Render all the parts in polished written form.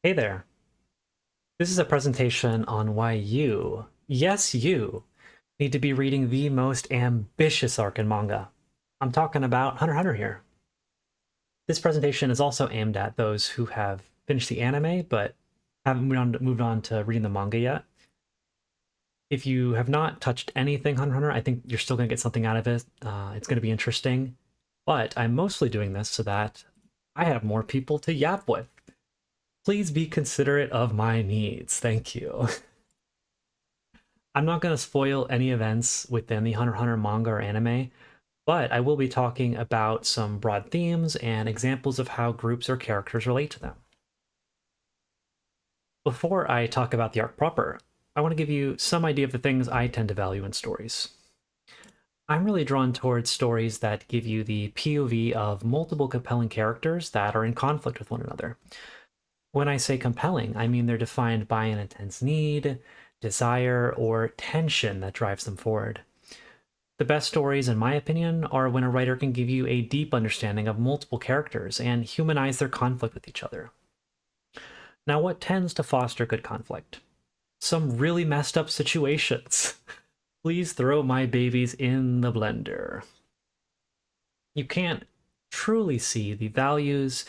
Hey there. This is a presentation on why you, yes you, need to be reading the most ambitious arc in manga. I'm talking about Hunter x Hunter here. This presentation is also aimed at those who have finished the anime but haven't moved on to reading the manga yet. If you have not touched anything Hunter x Hunter, I think you're still going to get something out of it. It's going to be interesting. But I'm mostly doing this so that I have more people to yap with. Please be considerate of my needs. Thank you. I'm not going to spoil any events within the Hunter x Hunter manga or anime, but I will be talking about some broad themes and examples of how groups or characters relate to them. Before I talk about the arc proper, I want to give you some idea of the things I tend to value in stories. I'm really drawn towards stories that give you the POV of multiple compelling characters that are in conflict with one another. When I say compelling, I mean they're defined by an intense need, desire, or tension that drives them forward. The best stories, in my opinion, are when a writer can give you a deep understanding of multiple characters and humanize their conflict with each other. Now, what tends to foster good conflict? Some really messed up situations. Please throw my babies in the blender. You can't truly see the values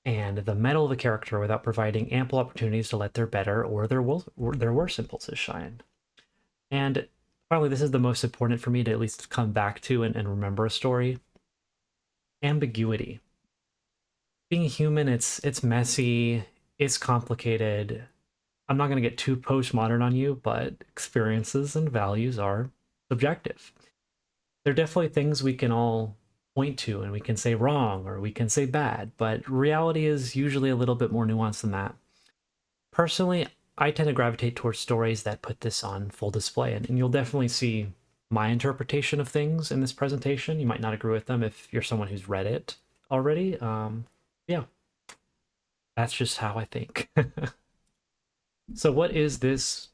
and the metal of a character without providing ample opportunities to let their better or their worse impulses shine. And finally, this is the most important for me to at least come back to and remember a story. Ambiguity. Being human, it's messy, it's complicated. I'm not going to get too postmodern on you, but experiences and values are subjective. There are definitely things we can all point to and we can say wrong or we can say bad, but reality is usually a little bit more nuanced than that. Personally, I tend to gravitate towards stories that put this on full display, and you'll definitely see my interpretation of things in this presentation. You might not agree with them if you're someone who's read it already. Yeah, that's just how I think. So, what is this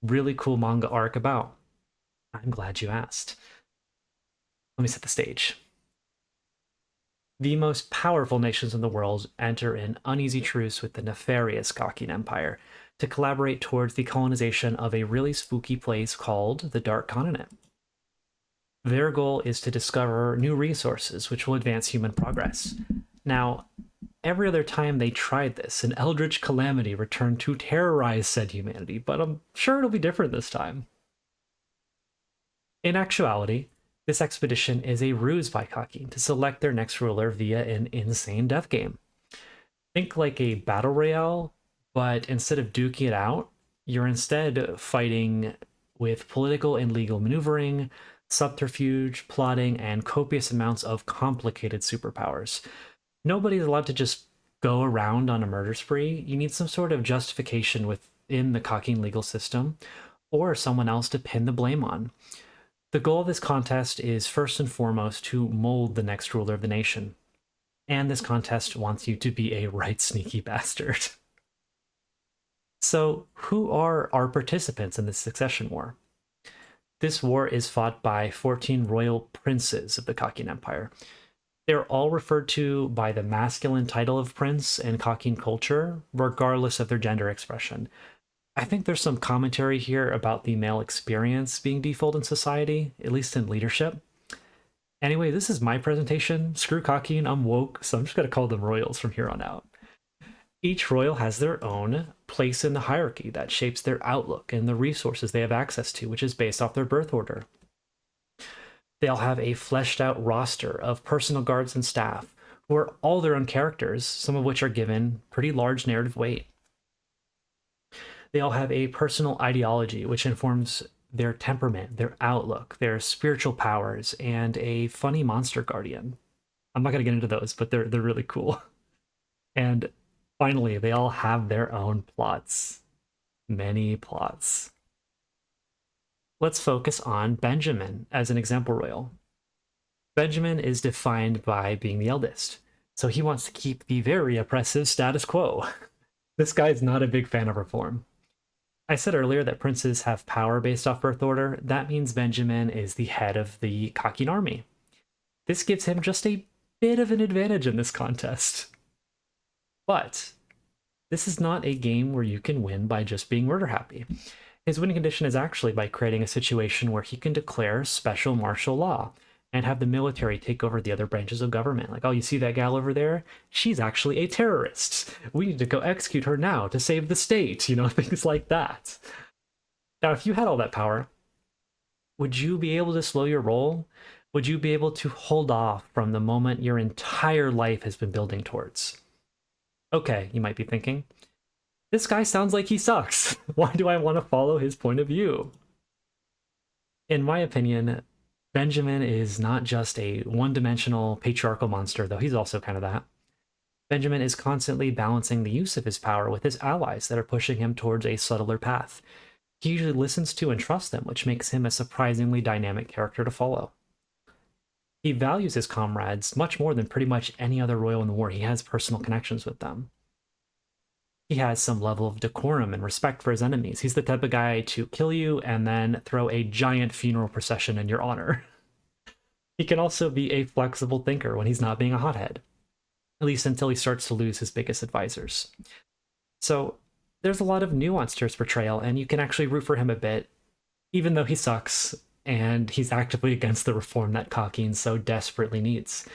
really cool manga arc about? I'm glad you asked. Let me set the stage. The most powerful nations in the world enter an uneasy truce with the nefarious Gakien Empire to collaborate towards the colonization of a really spooky place called the Dark Continent. Their goal is to discover new resources which will advance human progress. Now, every other time they tried this, an eldritch calamity returned to terrorize said humanity, but I'm sure it'll be different this time. In actuality, this expedition is a ruse by Kaki to select their next ruler via an insane death game. Think like a battle royale, but instead of duking it out, you're instead fighting with political and legal maneuvering, subterfuge, plotting, and copious amounts of complicated superpowers. Nobody's allowed to just go around on a murder spree. You need some sort of justification within the Kakian legal system, or someone else to pin the blame on. The goal of this contest is first and foremost to mold the next ruler of the nation. And this contest wants you to be a right sneaky bastard. So, who are our participants in this succession war? This war is fought by 14 royal princes of the Kakian Empire. They're all referred to by the masculine title of prince in Kakian culture, regardless of their gender expression. I think there's some commentary here about the male experience being default in society, at least in leadership. Anyway, this is my presentation. Screw Kakian, I'm woke, so I'm just going to call them royals from here on out. Each royal has their own place in the hierarchy that shapes their outlook and the resources they have access to, which is based off their birth order. They'll have a fleshed out roster of personal guards and staff who are all their own characters, some of which are given pretty large narrative weight. They all have a personal ideology which informs their temperament, their outlook, their spiritual powers, and a funny monster guardian. I'm not going to get into those, but they're really cool. And finally, they all have their own plots. Many plots. Let's focus on Benjamin as an example royal. Benjamin is defined by being the eldest, so he wants to keep the very oppressive status quo. This guy's not a big fan of reform. I said earlier that princes have power based off birth order. That means Benjamin is the head of the Kakian army. This gives him just a bit of an advantage in this contest. But This is not a game where you can win by just being murder happy. His winning condition is actually by creating a situation where he can declare special martial law and have the military take over the other branches of government. Like, oh, you see that gal over there? She's actually a terrorist. We need to go execute her now to save the state, you know, things like that. Now, if you had all that power, would you be able to slow your roll? Would you be able to hold off from the moment your entire life has been building towards? Okay, you might be thinking, this guy sounds like he sucks. Why do I want to follow his point of view? In my opinion, Benjamin is not just a one dimensional patriarchal monster, though he's also kind of that. Benjamin is constantly balancing the use of his power with his allies that are pushing him towards a subtler path. He usually listens to and trusts them, which makes him a surprisingly dynamic character to follow. He values his comrades much more than pretty much any other royal in the war. He has personal connections with them. He has some level of decorum and respect for his enemies. He's the type of guy to kill you and then throw a giant funeral procession in your honor. He can also be a flexible thinker when he's not being a hothead, at least until he starts to lose his biggest advisors. So there's a lot of nuance to his portrayal, and you can actually root for him a bit, even though he sucks and he's actively against the reform that Kakin so desperately needs.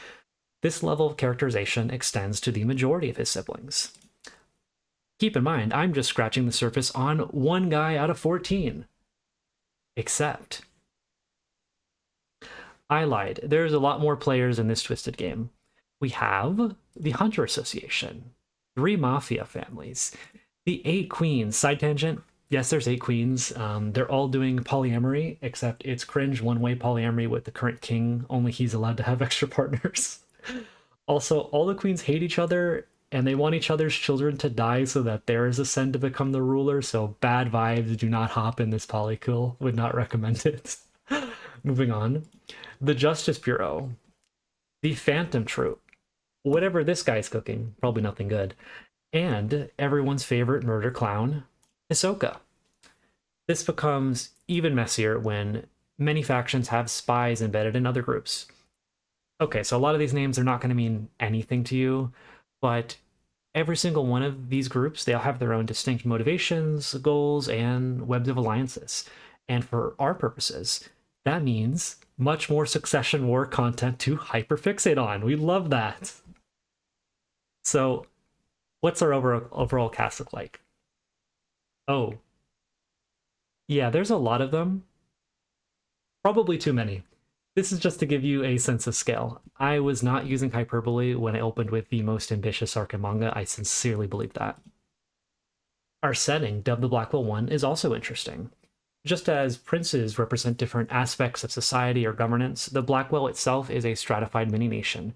This level of characterization extends to the majority of his siblings. Keep in mind, I'm just scratching the surface on one guy out of 14. Except, I lied. There's a lot more players in this twisted game. We have the Hunter Association, 3 Mafia families, the 8 Queens. Side tangent, yes, there's 8 Queens. They're all doing polyamory, except it's cringe one-way polyamory with the current king. Only he's allowed to have extra partners. Also, all the queens hate each other, and they want each other's children to die so that theirs ascend to become the ruler, so bad vibes, do not hop in this polycule, would not recommend it. Moving on. The Justice Bureau. The Phantom Troop. Whatever this guy's cooking, probably nothing good. And everyone's favorite murder clown, Hisoka. This becomes even messier when many factions have spies embedded in other groups. Okay, so a lot of these names are not going to mean anything to you, but every single one of these groups, they'll have their own distinct motivations, goals, and webs of alliances. And for our purposes, that means much more Succession War content to hyperfixate on. We love that. So, what's our overall cast look like? Oh, yeah, there's a lot of them. Probably too many. This is just to give you a sense of scale. I was not using hyperbole when I opened with the most ambitious arc in manga. I sincerely believe that. Our setting, dubbed the Blackwell 1, is also interesting. Just as princes represent different aspects of society or governance, the Blackwell itself is a stratified mini-nation,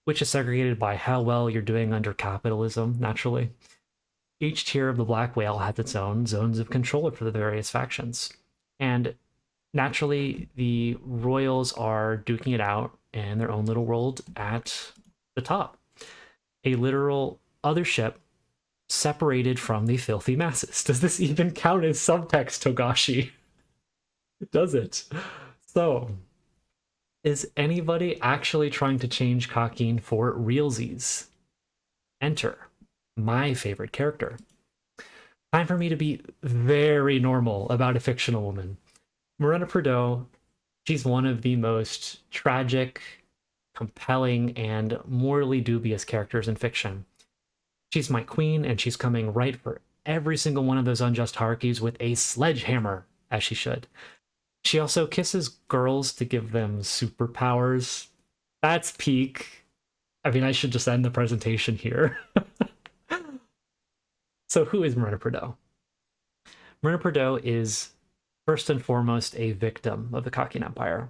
which is segregated by how well you're doing under capitalism, naturally. Each tier of the Black Whale has its own zones of control for the various factions. And naturally, the royals are duking it out in their own little world at the top. A literal other ship separated from the filthy masses. Does this even count as subtext, Togashi? Does it? So, is anybody actually trying to change Kakin for realsies? Enter my favorite character. Time for me to be very normal about a fictional woman. Morena Prideaux, she's one of the most tragic, compelling, and morally dubious characters in fiction. She's my queen, and she's coming right for every single one of those unjust hierarchies with a sledgehammer, as she should. She also kisses girls to give them superpowers. That's peak. I mean, I should just end the presentation here. So who is Morena Prideaux? Morena Prideaux is first and foremost a victim of the Kakin Empire.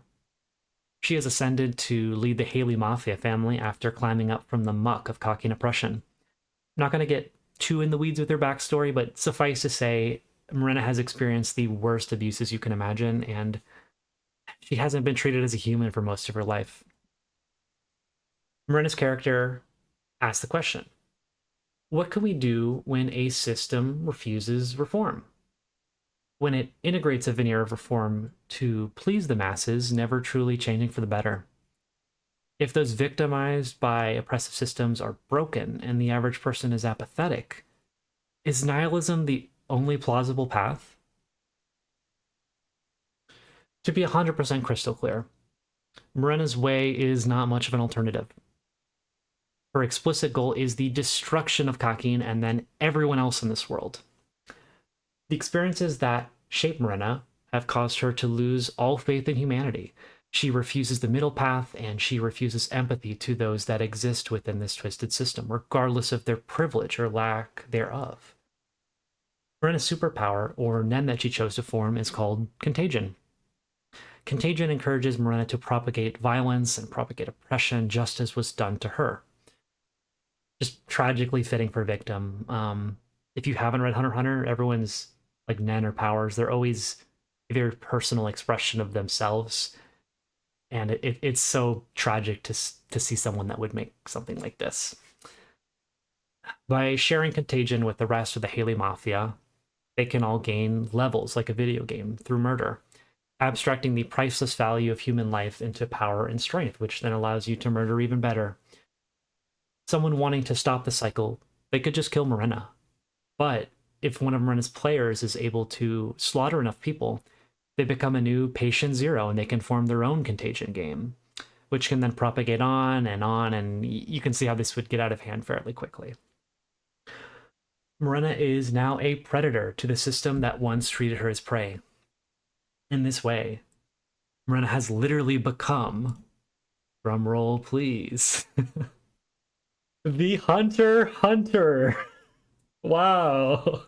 She has ascended to lead the Haley Mafia family after climbing up from the muck of Kakin oppression. I'm not going to get too in the weeds with her backstory, but suffice to say, Morena has experienced the worst abuses you can imagine, and she hasn't been treated as a human for most of her life. Morena's character asks the question, what can we do when a system refuses reform? When it integrates a veneer of reform to please the masses, never truly changing for the better. If those victimized by oppressive systems are broken and the average person is apathetic, Is nihilism the only plausible path? To be 100% crystal clear, Morena's way is not much of an alternative. Her explicit goal is the destruction of Kakin and then everyone else in this world. The experiences that shape Morena have caused her to lose all faith in humanity. She refuses the middle path and she refuses empathy to those that exist within this twisted system, regardless of their privilege or lack thereof. Morena's superpower, or Nen that she chose to form, is called Contagion. Contagion encourages Morena to propagate violence and propagate oppression, just as was done to her. Just tragically fitting for victim. If you haven't read Hunter x Hunter, everyone's like Nen or powers, they're always a very personal expression of themselves. And it's so tragic to see someone that would make something like this. By sharing Contagion with the rest of the Haley Mafia, they can all gain levels like a video game through murder, abstracting the priceless value of human life into power and strength, which then allows you to murder even better. Someone wanting to stop the cycle, they could just kill Morena. But if one of Morena's players is able to slaughter enough people, they become a new patient zero and they can form their own Contagion game, which can then propagate on, and you can see how this would get out of hand fairly quickly. Morena is now a predator to the system that once treated her as prey. In this way, Morena has literally become, drumroll please, the Hunter Hunter. Wow.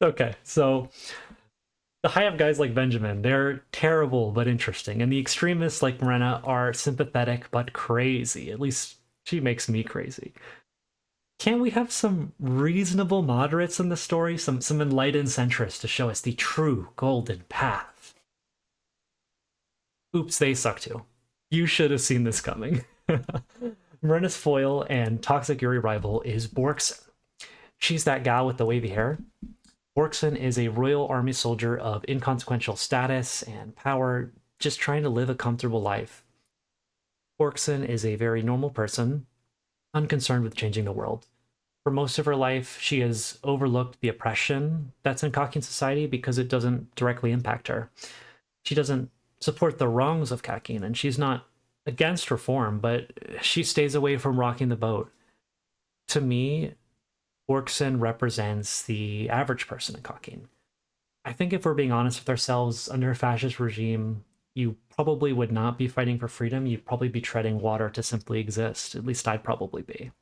Okay, so the high up guys like Benjamin, they're terrible but interesting, and the extremists like Morena are sympathetic but crazy. At least she makes me crazy. Can't we have some reasonable moderates in the story? Some enlightened centrists to show us the true golden path? Oops, they suck too. You should have seen this coming. Morena's foil and toxic Yuri rival is Borkson. She's that gal with the wavy hair. Borkson is a royal army soldier of inconsequential status and power, just trying to live a comfortable life. Borkson is a very normal person, unconcerned with changing the world. For most of her life, she has overlooked the oppression that's in Kakin society because it doesn't directly impact her. She doesn't support the wrongs of Kakin, and she's not against reform, but she stays away from rocking the boat. To me, Borkson represents the average person in Kakin. I think if we're being honest with ourselves, under a fascist regime, you probably would not be fighting for freedom. You'd probably be treading water to simply exist. At least I'd probably be.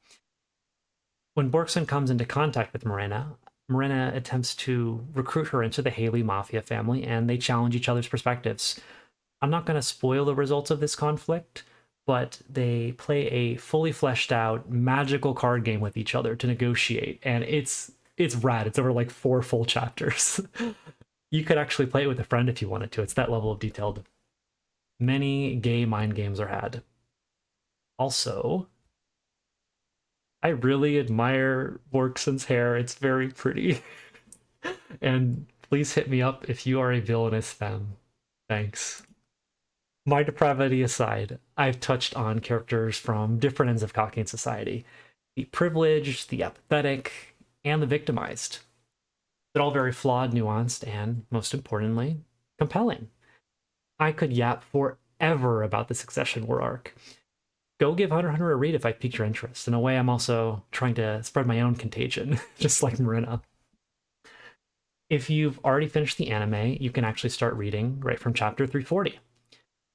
When Borkson comes into contact with Morena, Morena attempts to recruit her into the Haley Mafia family, and they challenge each other's perspectives. I'm not going to spoil the results of this conflict, but they play a fully fleshed out magical card game with each other to negotiate, and it's rad. It's over like 4 full chapters. You could actually play it with a friend if you wanted to. It's that level of detailed. Many gay mind games are had. Also, I really admire Borkson's hair. It's very pretty. And please hit me up if you are a villainous femme. Thanks. My depravity aside, I've touched on characters from different ends of Caucasian society. The privileged, the apathetic, and the victimized. They're all very flawed, nuanced, and, most importantly, compelling. I could yap forever about the Succession War arc. Go give Hunter x Hunter a read if I piqued your interest. In a way, I'm also trying to spread my own contagion, just like Marina. If you've already finished the anime, you can actually start reading right from chapter 340.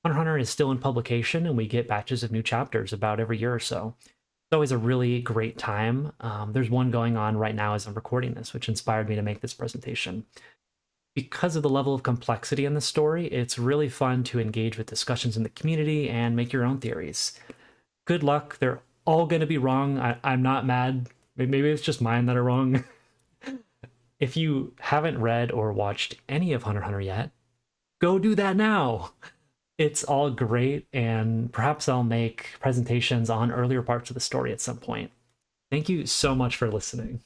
Hunter x Hunter is still in publication, and we get batches of new chapters about every year or so. It's always a really great time. There's one going on right now as I'm recording this, which inspired me to make this presentation. Because of the level of complexity in the story, it's really fun to engage with discussions in the community and make your own theories. Good luck. They're all going to be wrong. I'm not mad. Maybe it's just mine that are wrong. If you haven't read or watched any of Hunter x Hunter yet, go do that now. It's all great, and perhaps I'll make presentations on earlier parts of the story at some point. Thank you so much for listening.